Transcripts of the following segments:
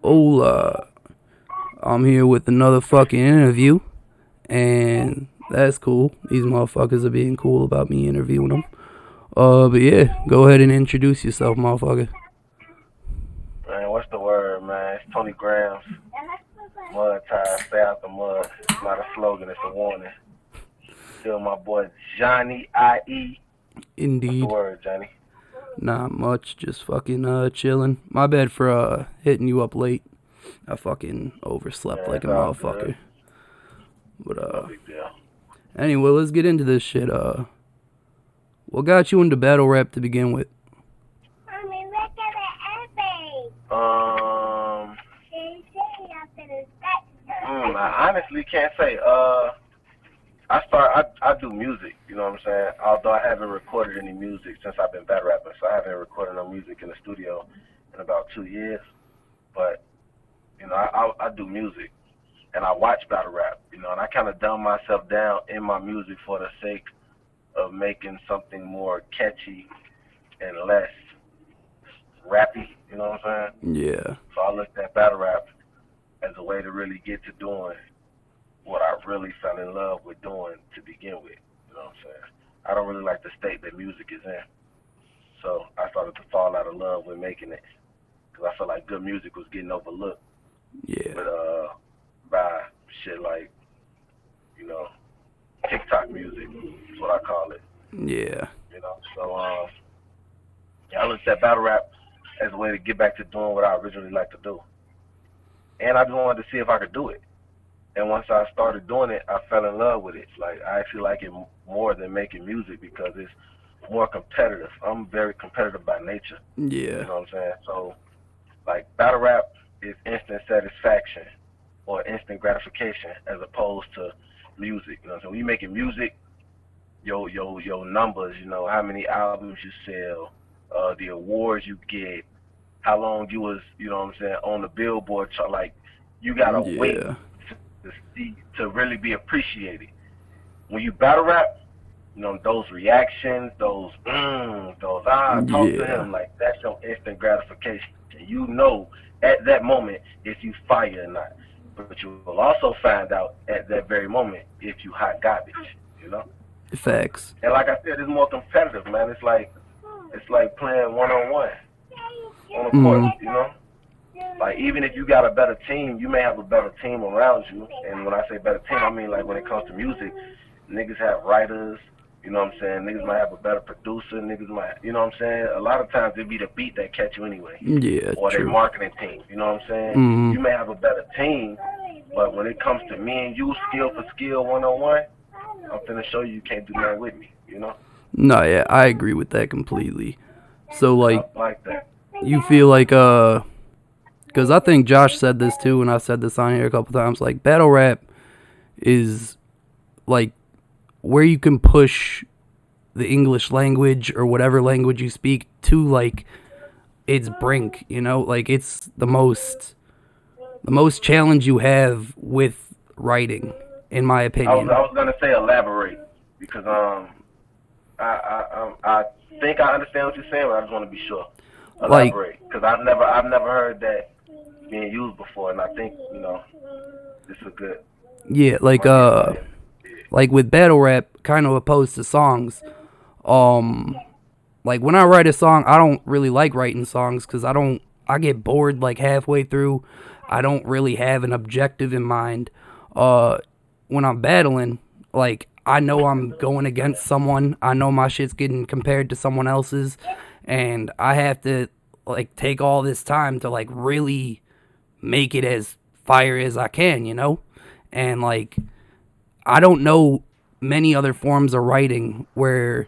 Hola. I'm here with another fucking interview, and that's cool. These motherfuckers are being cool about me interviewing them. But yeah, go ahead and introduce yourself, motherfucker. Man, what's the word, man? It's Tony Gramz. Mud tire, stay out the mud. It's not a slogan, it's a warning. Still my boy Johnny IE. What's the Indeed. word, Johnny? Not much, just fucking chilling. My bad for hitting you up late. I fucking overslept Man, like it's a all good. motherfucker. But No big deal. anyway, let's get into this shit. What got you into battle rap to begin with? Um, I honestly can't say. I do music, you know what I'm saying? Although I haven't recorded any music since I've been battle rapping, so I haven't recorded no music in the studio in about 2 years. But, I do music and I watch battle rap, and I kind of dumb myself down in my music for the sake of making something more catchy and less rappy, you know what I'm saying? Yeah. So I looked at battle rap as a way to really get to doing what I really fell in love with doing to begin with, you know what I'm saying? I don't really like the state that music is in. So I started to fall out of love with making it because I felt like good music was getting overlooked Yeah. with by shit like, you know, TikTok music is what I call it, Yeah. So yeah, I looked at battle rap as a way to get back to doing what I originally liked to do. And I just wanted to see if I could do it. And once I started doing it, I fell in love with it. Like, I actually like it more than making music because it's more competitive. I'm very competitive by nature. Yeah. You know what I'm saying? So, like, battle rap is instant satisfaction or instant gratification as opposed to music. You know what I'm saying? When you're making music, your numbers, how many albums you sell, the awards you get, how long you was, what I'm saying, on the Billboard chart. Like, you gotta wait Yeah. to see to really be appreciated. When you battle rap, those reactions, talk to Yeah. him, like, that's your instant gratification. You know at that moment if you fire or not. But you will also find out at that very moment if you hot garbage, you know? Facts. And like I said, it's more competitive, man. It's like playing one on a court, Mm. Like, even if you got a better team, you may have a better team around you. And when I say better team, I mean, like, when it comes to music, niggas have writers, you know what I'm saying? Niggas might have a better producer, niggas might, you know what I'm saying? A lot of times it be the beat that catch you anyway, Yeah, or their true. marketing team, you know what I'm saying? Mm. You may have a better team, but when it comes to me and you, skill for skill, one-on-one, I'm finna show you can't do nothing with me. No, yeah, I agree with that completely. So, I like, like that. you feel like, because I think Josh said this too, and I said this on here a couple times, like, battle rap is, like, where you can push the English language or whatever language you speak to, like, its brink, like, it's the most challenge you have with writing, in my I was opinion. I was gonna say elaborate because I think I understand what you're saying, but I just want to be sure. Like, Elaborate, because I've never heard that being used before, and I think this is good. yeah, This like, might be fire. like with battle rap, kind of opposed to songs, um, like when I write a song, I don't really like writing songs because I get bored like halfway through. I don't really have an objective in mind. Uh, when I'm battling, like I know I'm going against someone. I know my shit's getting compared to someone else's, and I have to like take all this time to like really make it as fire as I can. And like I don't know many other forms of writing where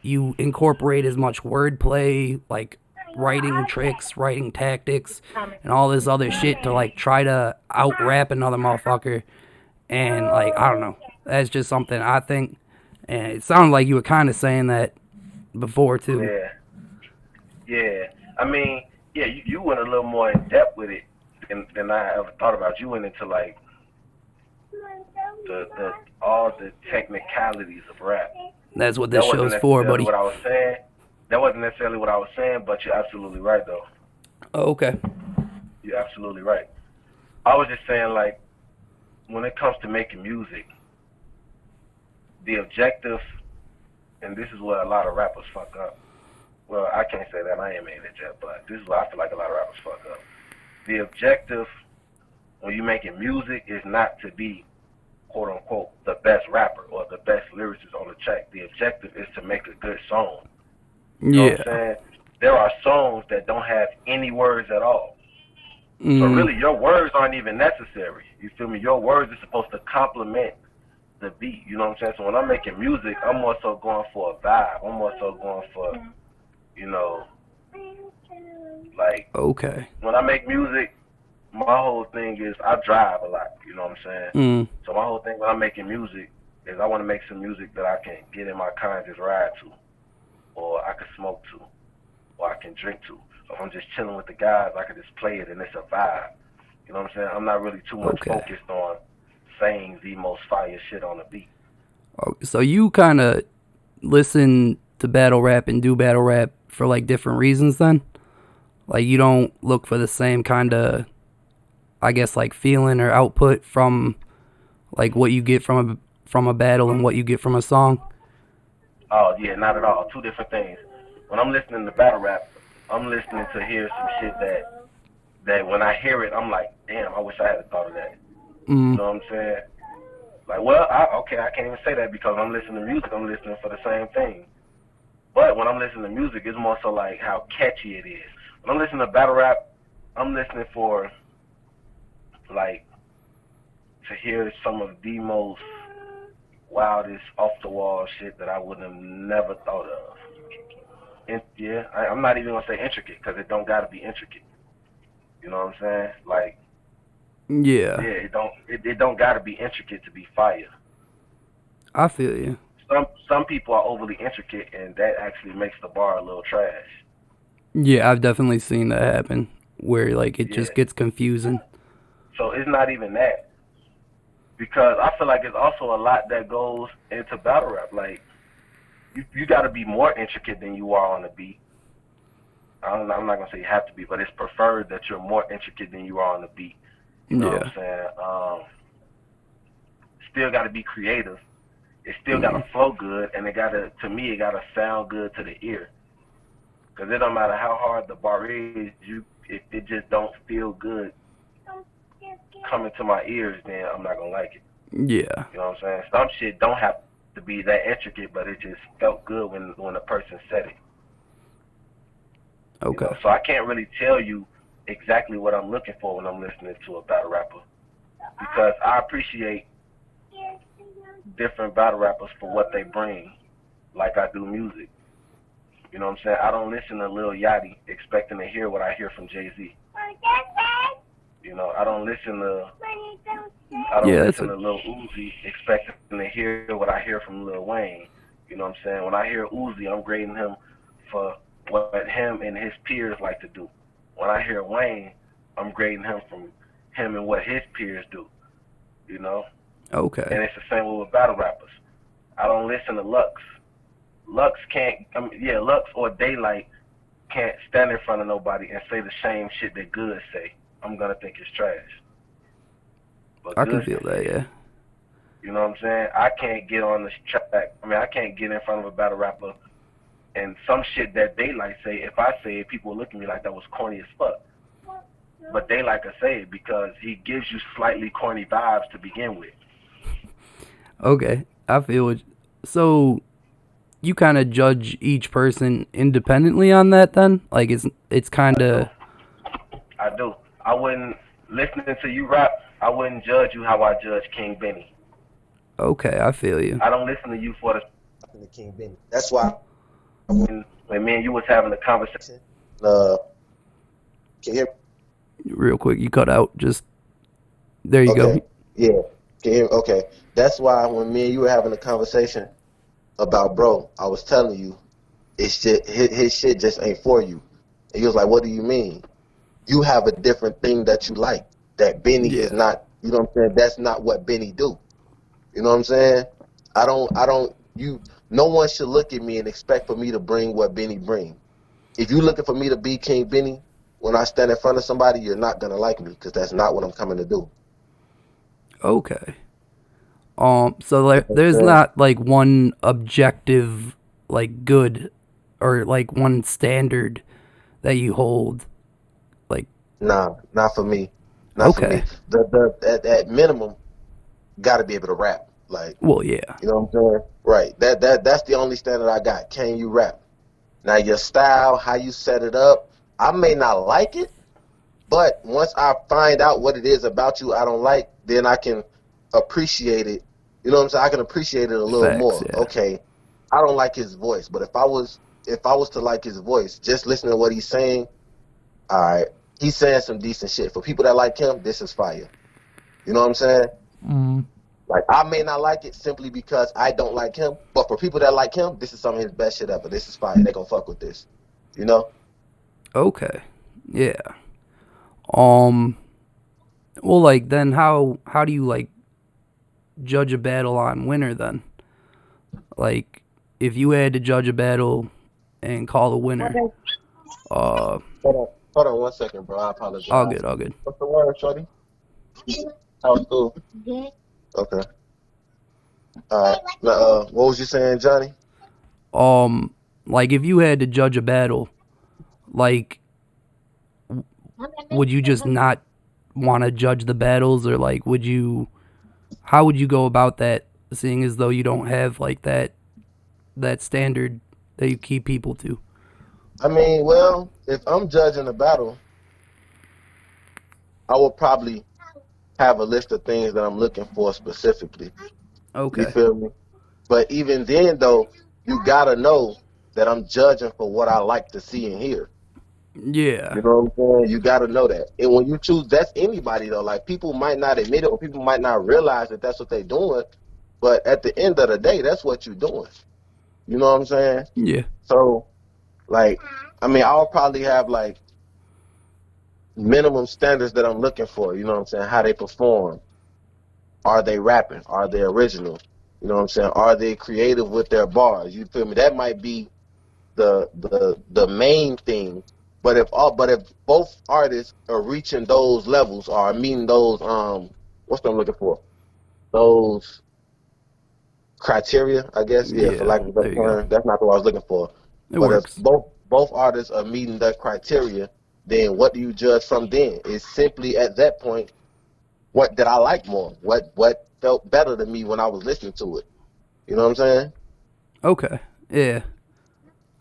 you incorporate as much wordplay, like writing tricks, writing tactics, and all this other shit to like try to out rap another motherfucker. And like I don't know, that's just something I think. And it sounded like you were kind of saying that before too. Yeah, yeah. I mean, yeah. You went a little more in depth with it than I ever thought about. You went into like the all the technicalities of rap. That's what That this wasn't show's for, necessarily buddy. what I was saying. That wasn't necessarily what I was saying, but you're absolutely right though. Oh, okay. You're absolutely right. I was just saying, like, when it comes to making music, the objective, and this is what a lot of rappers fuck up. Well, I can't say that, I ain't made it yet, but this is what I feel like a lot of rappers fuck up. The objective when you're making music is not to be, quote unquote, the best rapper or the best lyricist on the track. The objective is to make a good song. You know what I'm Yeah. saying? There are songs that don't have any words at all. So Mm. really, your words aren't even necessary. You feel me? Your words are supposed to complement the beat. You know what I'm saying? So when I'm making music, I'm more so going for a vibe. I'm more so going for, you know, like Okay. when I make music, my whole thing is I drive a lot. You know what I'm saying? Mm. So my whole thing when I'm making music is I want to make some music that I can get in my car and just ride to, or I can smoke to, or I can drink to. So if I'm just chilling with the guys, I can just play it and it's a vibe. You know what I'm saying? I'm not really too much Okay. focused on saying the most fire shit on the beat. So you kind of listen to battle rap and do battle rap for like different reasons then? Like you don't look for the same kind of, I guess, like feeling or output from like what you get from a battle and what you get from a song? Oh yeah, not at all. Two different things. When I'm listening to battle rap, I'm listening to hear some shit that when I hear it, I'm like, damn, I wish I had thought of that. You Mm. know what I'm saying? Like, well, I can't even say that because I'm listening to music. I'm listening for the same thing. But when I'm listening to music, it's more so like how catchy it is. When I'm listening to battle rap, I'm listening for like to hear some of the most wildest, off the wall shit that I would have never thought of. And yeah, I'm not even gonna say intricate because it don't gotta be intricate. You know what I'm saying? Like, Yeah. yeah, it don't gotta be intricate to be fire. I feel you. Some people are overly intricate and that actually makes the bar a little trash. Yeah, I've definitely seen that happen where like it Yeah. just gets confusing. So it's not even that. Because I feel like there's also a lot that goes into battle rap. Like you got to be more intricate than you are on the beat. I'm not gonna say you have to be, but it's preferred that you're more intricate than you are on the beat. You know what Yeah. I'm saying? Still got to be creative. It still got Mm. to flow good, and to me, it got to sound good to the ear. Because it don't matter how hard the bar is, if it just don't feel good coming to my ears, then I'm not gonna like it. Yeah. You know what I'm saying? Some shit don't have to be that intricate, but it just felt good when a person said it. You Okay. know, so I can't really tell you exactly what I'm looking for when I'm listening to a battle rapper because I appreciate different battle rappers for what they bring, like I do music. You know what I'm saying? I don't listen to Lil Yachty expecting to hear what I hear from Jay-Z. You know, I don't listen Yeah, that's to Lil Uzi expecting to hear what I hear from Lil Wayne. You know what I'm saying? When I hear Uzi, I'm grading him for what him and his peers like to do. When I hear Wayne, I'm grading him from him and what his peers do. You know? okay. And it's the same way with battle rappers. I don't listen to Lux. Lux or Daylight can't stand in front of nobody and say the same shit that Good say. I'm gonna think it's trash. But I can Good feel can that, say it. yeah. You know what I'm saying? I can't get on this track. I mean, I can't get in front of a battle rapper and some shit that Daylight say. If I say it, people will look at me like that was corny as fuck. But Daylight can say it because he gives you slightly corny vibes to begin with. Okay. I feel it. So you kind of judge each person independently on that then? Like it's kind of I do. I wouldn't, listening to you rap, I wouldn't judge you how I judge King Benny. okay, I feel you. I don't listen to you for The King Benny. That's why when me and you was having a conversation. uh can you hear Real quick, you cut out. Just there you okay. go. Yeah. Can you hear okay. That's why when me and you were having a conversation about bro, I was telling you it's shit his shit just ain't for you. And he was like, what do you mean? You have a different thing that you like. That Benny is Yeah. not, you know what I'm saying? That's not what Benny do. You know what I'm saying? No one should look at me and expect for me to bring what Benny bring. If you looking for me to be King Benny, when I stand in front of somebody, you're not gonna like me because that's not what I'm coming to do. Okay. So there's not like one objective, like good, or like one standard that you hold. Like, Nah, not for me. Not for me. okay. At minimum, gotta be able to rap. Like, Well, yeah. you know what I'm saying? Right. That's the only standard I got. Can you rap? Now your style, how you set it up, I may not like it, but once I find out what it is about you I don't like, then I can appreciate it. You know what I'm saying? I can appreciate it a little Facts, more. yeah. Okay, I don't like his voice, but if I was to like his voice, just listening to what he's saying, all right, he's saying some decent shit. For people that like him, this is fire. You know what I'm saying? Mm. Like I may not like it simply because I don't like him, but for people that like him, this is some of his best shit ever. This is fire. They gonna fuck with this. You know? Okay. Yeah. Um. Well, like then how do you like judge a battle on winner then? Like, if you had to judge a battle and call a winner, uh, Hold on 1 second, bro. I all apologize. good, all good. What's the word, shorty? How's school? Okay. All right. Now, what was you saying, Johnny? Like if you had to judge a battle, like, would you just not want to judge the battles, or like, how would you go about that, seeing as though you don't have like that standard that you keep people to? I mean, well, if I'm judging a battle, I will probably have a list of things that I'm looking for specifically. You Okay. feel me? But even then, though, you gotta know that I'm judging for what I like to see and hear. Yeah. You know what I'm saying? You gotta know that. And when you choose, that's anybody though. Like people might not admit it, or people might not realize that that's what they're doing. But at the end of the day, that's what you're doing. You know what I'm saying? Yeah. So, like, I mean, I'll probably have like minimum standards that I'm looking for. You know what I'm saying? How they perform. Are they rapping? Are they original? You know what I'm saying? Are they creative with their bars? You feel me? That might be the main thing. But if both artists are reaching those levels or are meeting those what's what I'm looking for? Those criteria, I guess. Yeah, for Yeah. lack of a better There you go. term. That's not what I was looking for. It But if works. both artists are meeting that criteria, then what do you judge from then? It's simply at that point, what did I like more? What felt better to me when I was listening to it? You know what I'm saying? Okay. Yeah.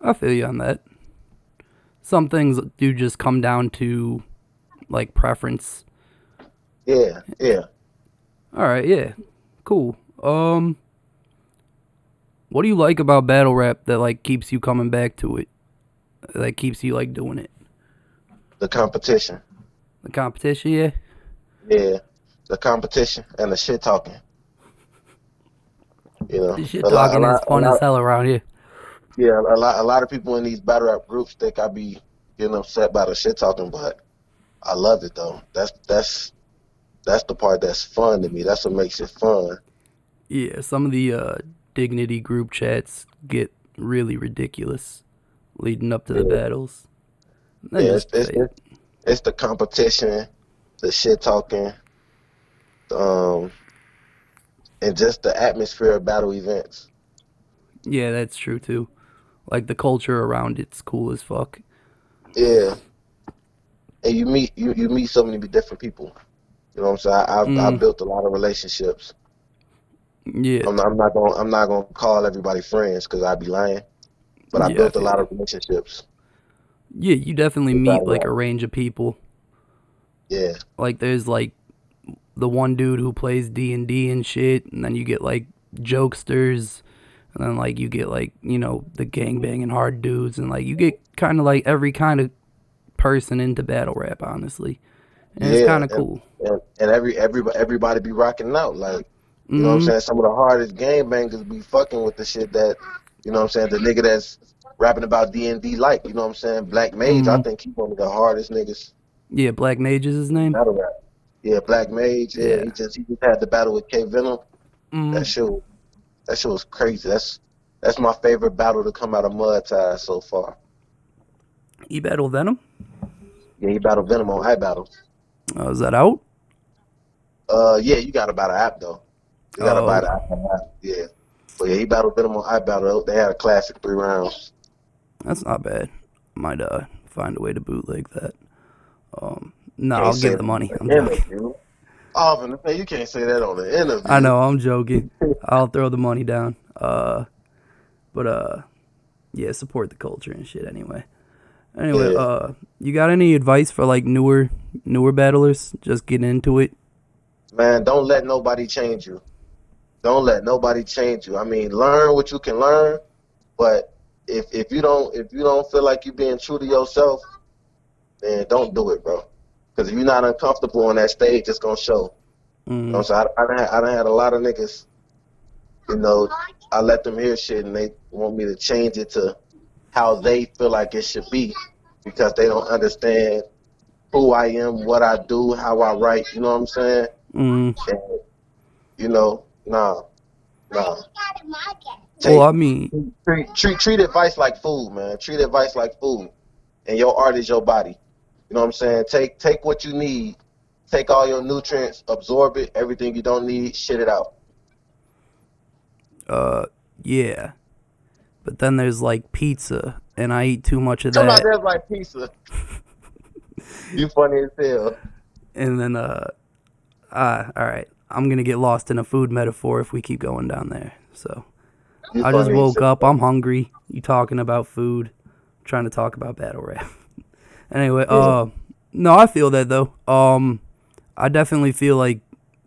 I feel you on that. Some things do just come down to like preference. Yeah, yeah. All right. Yeah. Cool. What do you like about battle rap that like keeps you coming back to it? That keeps you like doing it? The competition. The competition, yeah. Yeah. The competition and the shit talking. You know. This shit A lot a talking is lot a fun as lot hell around here. yeah, a lot of people in these battle rap groups think I be getting upset by the shit talking, but I love it though. That's the part that's fun to me. That's what makes it fun. Yeah, some of the dignity group chats get really ridiculous leading up to the Yeah. battles. Then Yeah, just fade. it's the competition, the shit talking, um, and just the atmosphere of battle events. Yeah, that's true too. Like the culture around it's cool as fuck. Yeah, and you meet so many different people. You know what I'm saying? I've Mm, built a lot of relationships. yeah, I'm not gonna call everybody friends because I'd be lying. But I yeah, I built a feel lot you. of relationships Yeah, you definitely with meet battle like a rap. range of people. Yeah, Like there's like the one dude who plays D&D and shit, and then you get like jokesters, and then like you get like, the gangbanging hard dudes, and like you get kind of like every kind of person into battle rap, honestly. And it's yeah, kind of cool. and everybody be rocking out like. You know what I'm Mm, saying? Some of the hardest game bangers be fucking with the shit that, you know what I'm saying, the nigga that's rapping about D&D like, you know what I'm saying? Black Mage, I mm. think he one of the hardest niggas Yeah, Black Mage is his name. battle rap. Yeah, Black Mage, yeah, he Yeah. just he just had the battle with K Venom. That Mm. shit was- that shit was crazy. That's my favorite battle to come out of Mud Ties so far. He battled Venom? Yeah, he battled Venom on iBattle. Is that out? Yeah, you got to buy the app though. You got to buy Oh, the app. Yeah. But yeah, he battled Venom on iBattle. They had a classic 3 rounds. that's not bad. Might find a way to bootleg that. No, Can't I'll say give that the on money. I'm the joking. interview. Oh, I'm gonna say you can't say that on the I interview. know, I'm joking. I'll throw the money down. But yeah, support the culture and shit anyway. Anyway, Yeah, you got any advice for like newer battlers just getting into it? man, don't let nobody change you. Don't let nobody change you. I mean, learn what you can learn, but if you don't feel like you're being true to yourself, then don't do it, bro. Because if you're not uncomfortable on that stage, it's gonna show. You know Mm, what I'm saying? I done had a lot of niggas. You know, I let them hear shit and they want me to change it to how they feel like it should be because they don't understand who I am, what I do, how I write. You know what I'm saying? mm. And nah, nah. Well, Take I mean, treat advice like food, man. Treat advice like food, and your art is your body. You know what I'm saying? Take what you need, take all your nutrients, absorb it. Everything you don't need, shit it out. uh, yeah. But then there's like pizza, and I eat too much of Come out that, there like pizza. You funny as hell. and then all right. I'm gonna get lost in a food metaphor if we keep going down there. So You I just funny as woke up. hell. I'm hungry. You talking about food? Trying to talk about battle rap. Anyway, Yeah, no, I feel that though. I definitely feel like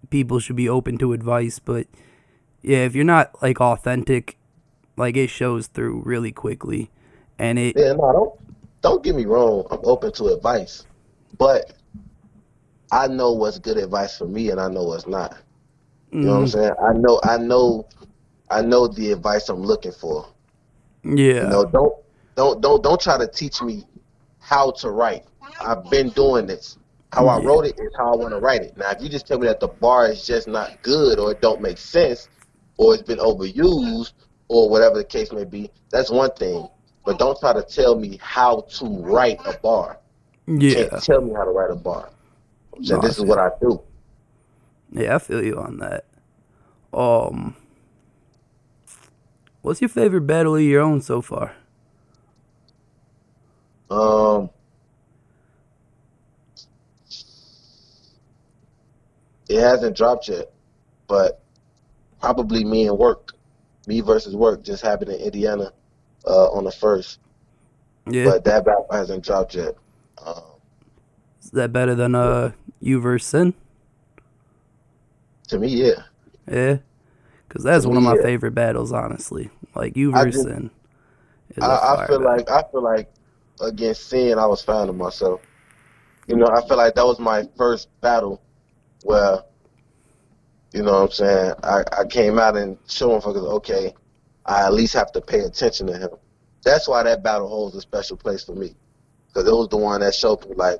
people should be open to advice, but yeah, if you're not like authentic, like it shows through really quickly, and it, yeah. No, don't get me wrong. I'm open to advice, but I know what's good advice for me, and I know what's not. You know what I'm mm, saying? I know the advice I'm looking for. You yeah, know, don't try to teach me how to write. I've been doing this. How I yeah, wrote it is how I want to write it. Now, if you just tell me that the bar is just not good or it don't make sense or it's been overused or whatever the case may be, that's one thing. But don't try to tell me how to write a bar. You can't yeah. tell me how to write a bar. I'm No, saying I this is what feel, I do. yeah, I feel you on that. Um, what's your favorite battle of your own so far? Um, it hasn't dropped yet, but probably me and work. Me versus work just happened in Indiana on the first, Yeah, but that battle hasn't dropped yet. Um, is that better than you versus Sin? to me, yeah. Yeah, because To that's one of me, my yeah. favorite battles, honestly. Like you I versus just Sin is a I fire feel battle. like against Sin, I was finding myself. You know, I feel like that was my first battle where you know what I'm saying. I came out and showing fuckers, okay, I at least have to pay attention to him. That's why that battle holds a special place for me because it was the one that showed me like,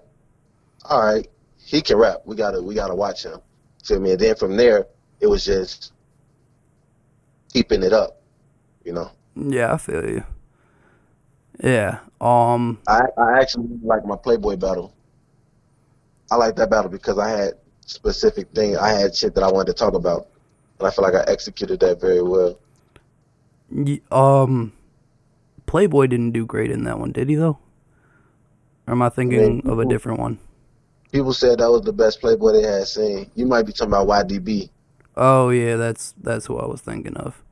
all right, he can rap. We gotta watch him. Feel me? And then from there, it was just keeping it up. You know. Yeah, I feel you. Yeah. I actually like my Playboy battle. I like that battle because I had specific thing. I had shit that I wanted to talk about, and I feel like I executed that very well. y- um, Playboy didn't do great in that one, did he though? Or am I I mean, thinking of a different one? people said that was the best Playboy they had seen. You might be talking about YDB. Oh yeah, that's who I was thinking of.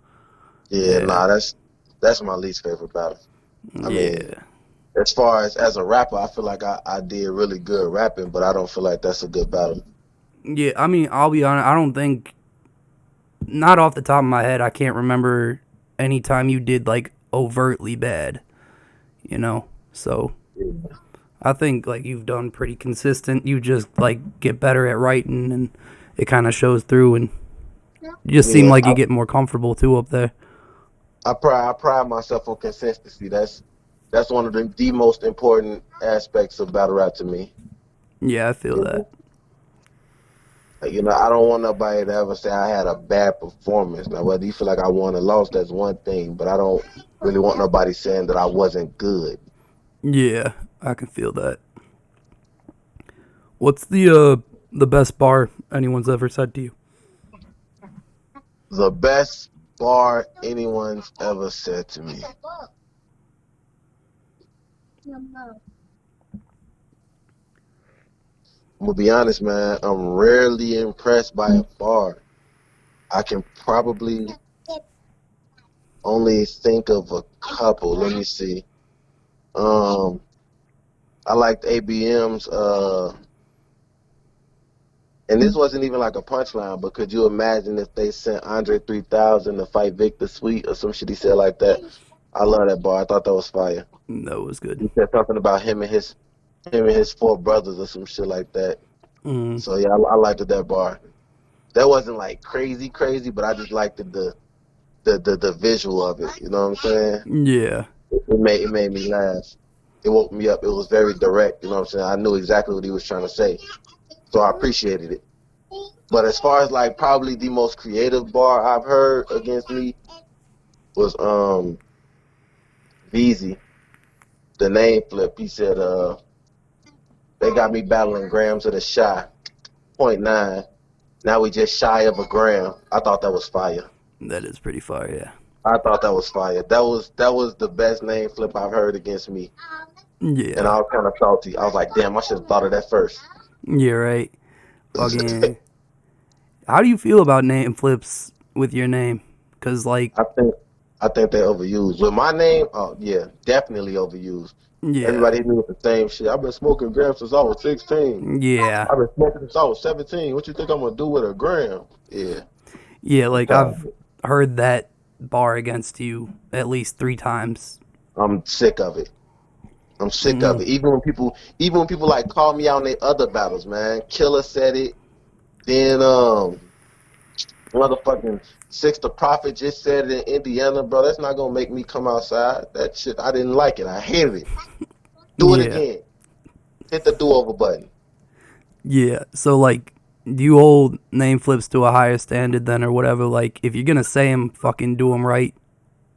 Yeah, Yeah, nah, that's my least favorite battle. I mean, yeah, as far as a rapper, I feel like I did really good rapping, but I don't feel like that's a good battle. yeah. I mean, I'll be honest. I don't think, not off the top of my head, I can't remember any time you did like overtly bad. You know, so Yeah, I think like you've done pretty consistent. You just like get better at writing, and it kind of shows through, and you just seem yeah. like you get more comfortable too up there. I pride myself on consistency. That's one of the most important aspects of battle rap to me. Yeah, I feel that. You know, I don't want nobody to ever say I had a bad performance. Now, whether you feel like I won or lost, that's one thing, but I don't really want nobody saying that I wasn't good. Yeah, I can feel that. What's the best bar anyone's ever said to you? The best bar anyone's ever said to me. I'm gonna be honest, man. I'm rarely impressed by a bar. I can probably only think of a couple. Let me see. Um, I liked ABM's. And this wasn't even like a punchline, but could you imagine if they sent Andre 3000 to fight Victor Sweet or some shit he said like that? I love that bar. I thought that was fire. That was good. He said something about him and his four brothers or some shit like that. Mm. So yeah, I liked that bar. That wasn't like crazy, but I just liked the visual of it. You know what I'm saying? Yeah. It made me laugh. It woke me up. It was very direct. You know what I'm saying? I knew exactly what he was trying to say, so I appreciated it. But as far as like probably the most creative bar I've heard against me was Veezy, the name flip. He said they got me battling Gramz of the Shy, .9. Now we just shy of a gram. I thought that was fire. That is pretty far, yeah. I thought that was fire. That was the best name flip I've heard against me. Yeah. And I was kind of salty. I was like, damn, I should have thought of that first. Yeah, right. Fucking. How do you feel about name flips with your name? Cause like, I think they overused. With my name, oh yeah, definitely overused. yeah, Everybody hit me with the same shit. I've been smoking grams since I was 16. yeah, I've been smoking since I was 17. What you think I'm gonna do with a gram? Yeah. yeah. Like I've heard that bar against you at least 3 times. I'm sick of it. I'm sick of it. Even when people like call me out in their other battles, man. Killer said it. Then motherfucking Six the Prophet just said it in Indiana, bro. That's not gonna make me come outside. That shit, I didn't like it. I hated it. Do it again. Hit the do-over button. Yeah. So like, do you hold name flips to a higher standard then, or whatever? Like, if you're gonna say them, fucking do them right.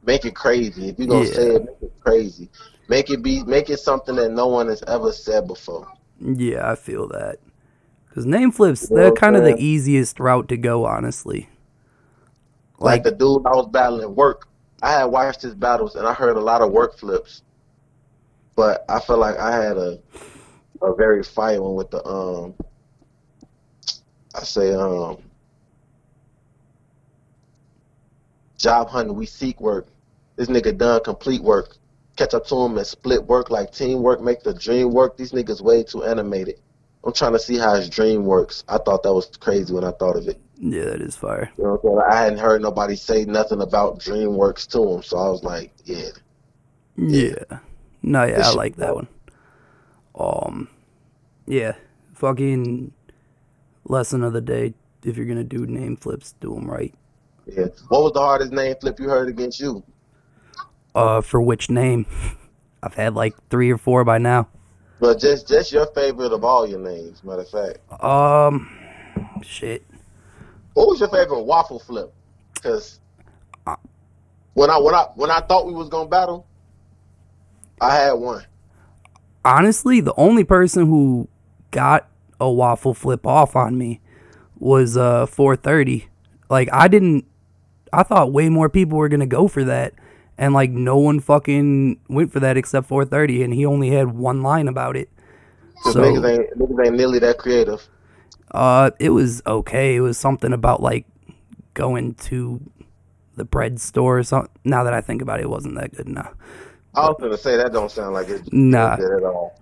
Make it crazy. If you're gonna say it, make it crazy. Make it something that no one has ever said before. Yeah, I feel that. Because name flips, they're kind of the easiest route to go, honestly. Like the dude I was battling Work. I had watched his battles and I heard a lot of Work flips. But I feel like I had a very fire one with the job hunting, we seek work. This nigga done complete work. Catch up to him and split work like teamwork, make the dream work. These niggas way too animated. I'm trying to see how his dream works. I thought that was crazy when I thought of it. Yeah, that is fire. You know what I'm saying? I hadn't heard nobody say nothing about DreamWorks to him, so I was like, yeah. No, yeah, I like that one. Yeah, fucking lesson of the day. If you're gonna do name flips, do them right. Yeah. What was the hardest name flip you heard against you? For which name? I've had like 3 or 4 by now. But just your favorite of all your names, matter of fact. Shit. What was your favorite waffle flip? Because when I thought we was gonna battle, I had one. Honestly, the only person who got a waffle flip off on me was 430. Like I thought way more people were gonna go for that, and like no one fucking went for that except 430, and he only had one line about it. So niggas ain't nearly that creative. It was okay. It was something about like going to the bread store or something. Now that I think about it, it wasn't that good. Nah. I was gonna say that don't sound like it's Nah. good at all.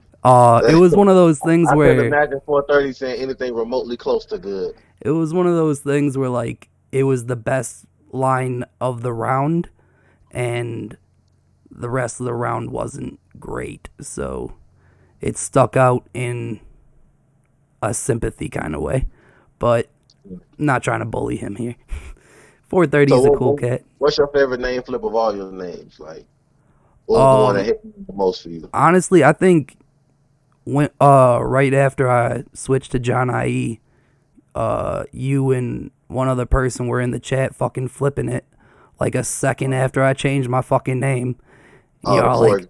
It was one of those things I where couldn't imagine 430 saying anything remotely close to good. it was one of those things where like it was the best line of the round, and the rest of the round wasn't great. So it stuck out in a sympathy kind of way, but not trying to bully him here. 430 is a cool cat. What's your favorite name flip of all your names? Like, what was the one that hit the most for you? Honestly, I think when right after I switched to John IE, you and one other person were in the chat fucking flipping it like a second after I changed my fucking name. Y'all like,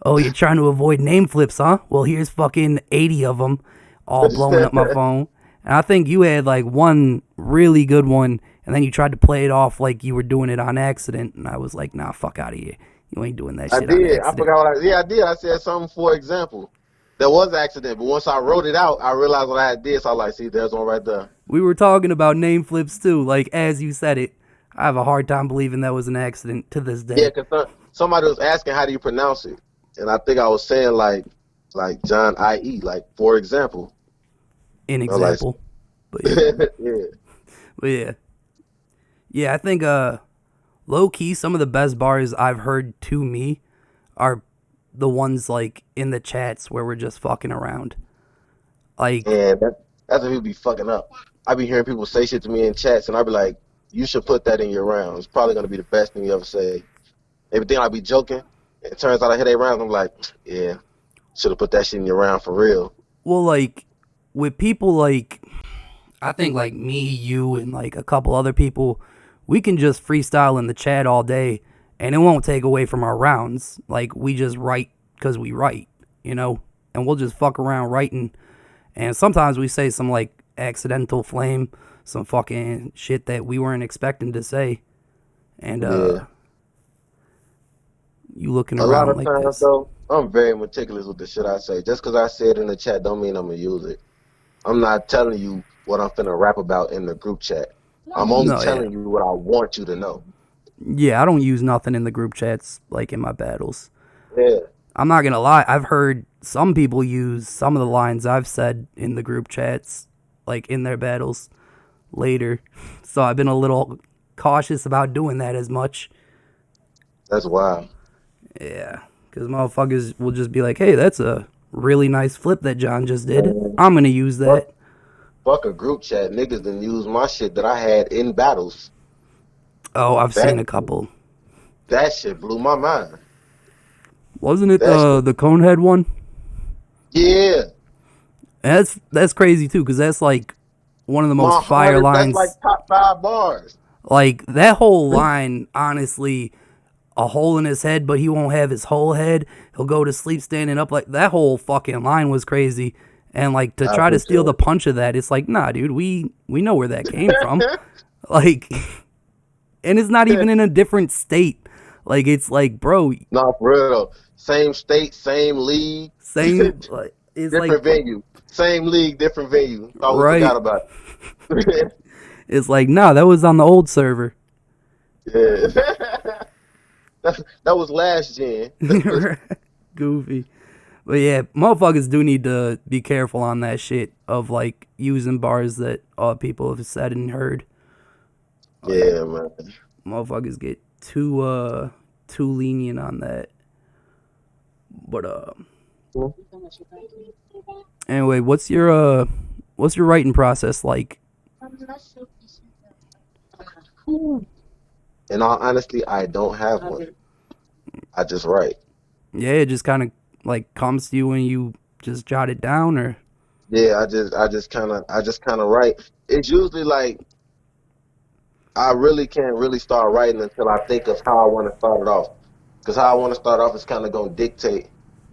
oh, you're trying to avoid name flips, huh? Well, here's fucking 80 of them, all blowing up my phone. And I think you had like one really good one, and then you tried to play it off like you were doing it on accident. And I was like, nah, fuck out of here. You ain't doing that I shit on did. I accident. forgot what I did. I said something for example. There was an accident, but once I wrote it out, I realized what I had did. So I was like, see, there's one right there. We were talking about name flips too, like as you said it. I have a hard time believing that was an accident to this Yeah, day. because somebody was asking how do you pronounce it, and I think I was saying like John I.E. Like for example. An I was example. But yeah. like, yeah, But yeah. Yeah, I think low key some of the best bars I've heard to me are the ones like in the chats where we're just fucking around. Like, and that's what people be fucking up. I be hearing people say shit to me in chats, and I be like, you should put that in your round. It's probably gonna be the best thing you ever say. Everything I be joking. It turns out I hit a round. I'm like, yeah, should have put that shit in your round for real. well, like with people like I think like me, you, and like a couple other people, we can just freestyle in the chat all day, and it won't take away from our rounds. Like we just write because we write, you know, and we'll just fuck around writing. And sometimes we say some like accidental flame, some fucking shit that we weren't expecting to say, and Yeah. you looking A lot around of like times this. though, I'm very meticulous with the shit I say. Just because I say it in the chat don't mean I'm gonna use it. I'm not telling you what I'm finna rap about in the group chat. I'm only No, yeah, telling you what I want you to know. yeah. I don't use nothing in the group chats like in my battles. Yeah, I'm not gonna lie. I've heard some people use some of the lines I've said in the group chats, like in their battles later. So I've been a little cautious about doing that as much. that's wild. Yeah, because motherfuckers will just be like, "Hey, that's a really nice flip that John just did. Man, I'm gonna use fuck, that." fuck a group chat. Niggas done use my shit that I had in battles. Oh, I've That seen a couple. that shit blew my mind. Wasn't it That shit. the Conehead one? Yeah, And that's crazy too, because that's like one of the most my fire hardest. That's like lines. top 5 bars. Like that whole line, honestly, a hole in his head, but he won't have his whole head. He'll go to sleep standing up. Like that whole fucking line was crazy. And like to I try to steal appreciate the punch of that, it's like, nah, dude, we know where that came from. it. Like, and it's not even in a different state. Like it's like, bro, No, for real though. Same state, same league, same. Like, it's like, different venue. Same league, different venue. Thought we forgot right? about it. It's like, nah, that was on the old server. Yeah. That was last gen. Goofy. But yeah, motherfuckers do need to be careful on that shit of like using bars that people have said and heard. Like Yeah, man. motherfuckers get too lenient on that. But anyway, what's your writing process like? In all honesty, I don't have one. I just write. Yeah, it just kind of like comes to you when you just jot it down, or Yeah, I just kind of write. It's usually like I really can't really start writing until I think of how I want to start it off. Because how I want to start off is kind of going to dictate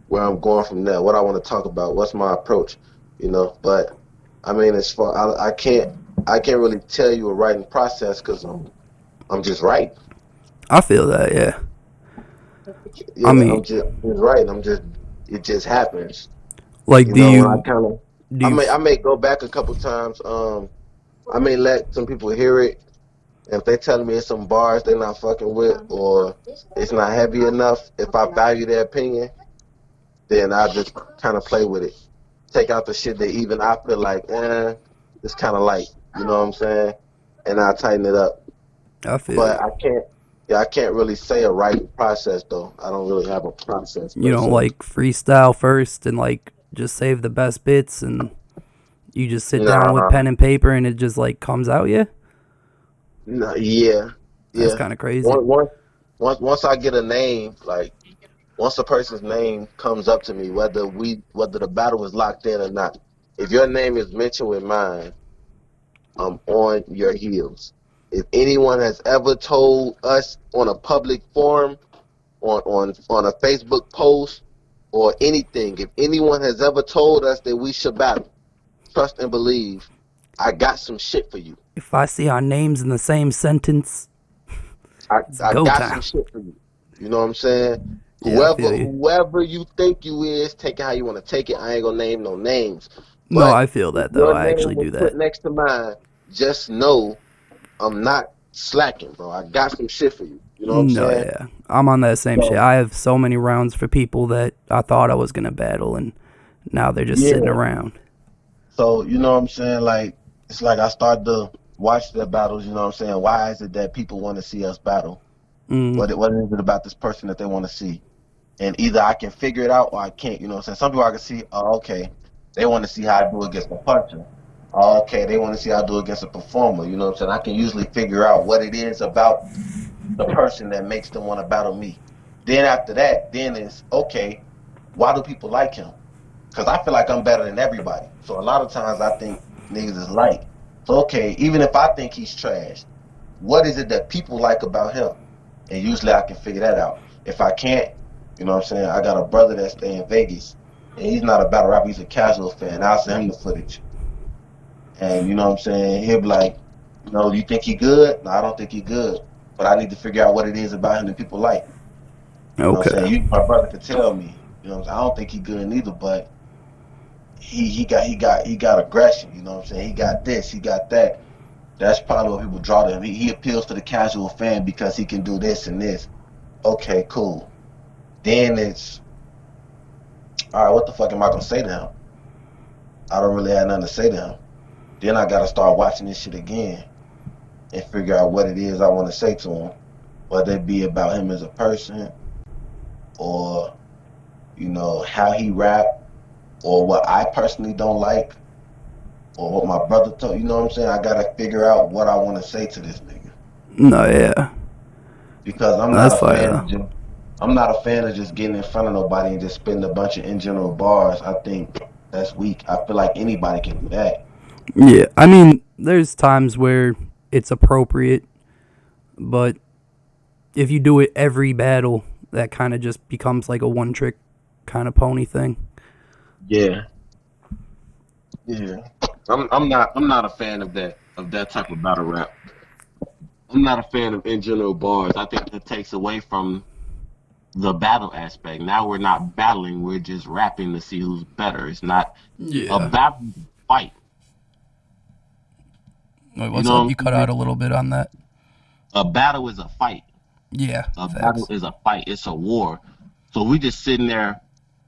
where I'm going from there, what I want to talk about, what's my approach, you know. But I mean, as far I can't really tell you a writing process because I'm just writing. I feel that. Yeah, I Yeah, mean, I'm just writing. It just happens. like, You know, when I kind of do you I may go back a couple times. I may let some people hear it. And if they telling me it's some bars they're not fucking with or it's not heavy enough, if I value their opinion, then I just kind of play with it. Take out the shit that even I feel like, it's kind of light. You know what I'm saying? And I tighten it up. I feel But you. I can't really say a writing process though. I don't really have a process You per don't se. like freestyle first and like just save the best bits and you just sit down with Nah, pen and paper and it just like comes out. Yeah, nah, yeah, that's yeah. kind of crazy. Once I get a name, like once a person's name comes up to me, whether the battle is locked in or not, if your name is mentioned with mine, I'm on your heels. If anyone has ever told us on a public forum, on a Facebook post or anything, if anyone has ever told us that we should battle, trust, and believe I got some shit for you. If I see our names in the same sentence, it's I go got some time. shit for you. You know what I'm saying? Yeah, I feel you. Whoever you think you is, take it how you want to take it. I ain't gonna name no names. No, But I feel if that though. your I name actually was do put that. next to mine, just know I'm not slacking, bro. I got some shit for you. You know what I'm No, saying? yeah. I'm on that same shit. So I have so many rounds for people that I thought I was going to battle, and now they're just sitting yeah. around. So you know what I'm saying? Like it's like I start to watch the battles. You know what I'm saying? Why is it that people want to see us battle? Mm, What is it about this person that they want to see? And either I can figure it out or I can't. You know what I'm saying? Some people I can see, oh, okay, they want to see how I do against a puncher. Oh, okay, they want to see how I do against a performer. You know what I'm saying? I can usually figure out what it is about the person that makes them want to battle me. Then after that, then it's okay, why do people like him? Because I feel like I'm better than everybody. So a lot of times I think niggas is like, so okay, even if I think he's trash, what is it that people like about him? And usually I can figure that out. If I can't, you know what I'm saying? I got a brother that stay in Vegas, and he's not a battle rapper, he's a casual fan. I'll send him the footage. And you know what I'm saying? He'll be like, you know, you think he good? No, I don't think he good. But I need to figure out what it is about him that people like. You know what I'm okay. saying? My brother could tell me, you know what I'm saying? I don't think he good neither, but he got aggression, you know what I'm saying? He got this, he got that. That's probably what people draw to him. He appeals to the casual fan because he can do this and this. Okay, cool. Then it's all right, what the fuck am I gonna say to him? I don't really have nothing to say to him. Then I gotta start watching this shit again and figure out what it is I want to say to him. Whether it be about him as a person or, you know, how he rap or what I personally don't like or what my brother told. You know what I'm saying? I gotta figure out what I want to say to this nigga No, yeah. because That's fire. I'm not a fan of just getting in front of nobody and just spitting a bunch of in general bars. I think that's weak. I feel like anybody can do that. Yeah, I mean, there's times where it's appropriate, but if you do it every battle, that kind of just becomes like a one trick kind of pony thing. Yeah, yeah. I'm not a fan of that type of battle rap. I'm not a fan of in general bars. I think that takes away from the battle aspect. Now we're not battling, we're just rapping to see who's better. It's not a Yeah. battle fight. Wait, You what's know up? what You I'm cut out saying? a little bit on that. A battle is a fight. Yeah, A battle facts. is a fight. It's a war. So we just sitting there